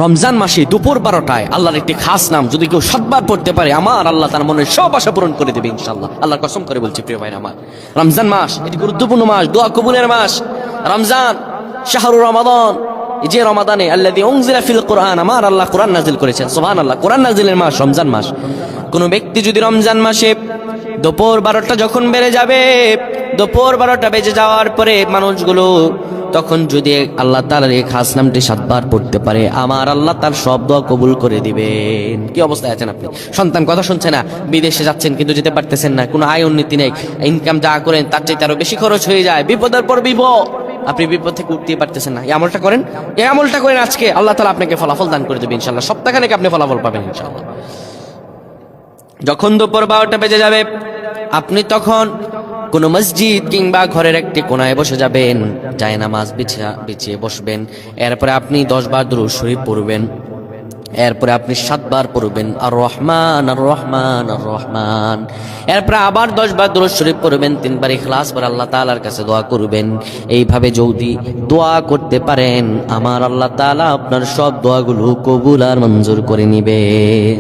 রমজান মাসে দুপুর 12টায় আল্লাহর একটি খাস নাম যদি কেউ 7বার পড়তে পারে, আমার আল্লাহ তার মনের সব আশা পূরণ করে দেবে ইনশাআল্লাহ। আল্লাহর কসম করে বলছি প্রিয় ভাইরা আমার, রমজান মাস এটি গুরুত্বপূর্ণ মাস, দোয়া কবুলের মাস। রমজান শাহরুর রমাদান, এই যে রমাদানে আল্লাযী উনজিলা ফিল কোরআন, আমার আল্লাহ কোরআন নাযিল করেছেন। সুবহানাল্লাহ, কোরআন নাযিলের মাস রমজান মাস। কোন ব্যক্তি যদি রমজান মাসে দুপুর 12টা যখন বেড়ে যাবে, দুপুর 12টা বেজে যাওয়ার পরে মানুষগুলো তখন যদি আল্লাহ তাআলার এই খাস নামটি 7বার পড়তে পারে, আমার আল্লাহ তার সব দোয়া কবুল করে দিবেন। কি অবস্থায় আছেন আপনি? সন্তান কথা শুনছে না, বিদেশে যাচ্ছেন কিন্তু যেতে পারতেছেন না, কোনো আয় উন্নতি নেই, ইনকাম যা করেন তার চাইতে আরো বেশি খরচ হয়ে যায়, বিপদের পর বিপদ, আপনি বিপদ থেকে উঠতেই পারতেছেন না। এই আমলটা করেন, এই আমলটা করেন আজকে, আল্লাহ তাআলা আপনাকে ফলাফল দান করে দেবে ইনশাআল্লাহ। সপ্তাহখানেক আপনি ফলাফল পাবেন ইনশাআল্লাহ। যখন দুপুর 12টা বেজে যাবে, আপনি তখন কোন মসজিদ কিংবা ঘরের একটি কোনায় বসে যাবেন, জায়নামাজ বিছিয়ে বসবেন। এরপরে আপনি 10 বার দুরূদ শরীফ পড়বেন। এরপরে আপনি 7 বার পড়বেন আর রহমান আর রহমান আর রহমান। এরপরে আবার 10 বার দুরূদ শরীফ পড়বেন, 3 বার ইখলাস পড়ে আল্লাহ তাআলার কাছে দোয়া করবেন। এইভাবে যদি দোয়া করতে পারেন, আমার আল্লাহ তাআলা আপনার সব দোয়াগুলো কবুল আর মঞ্জুর করে নিবেন।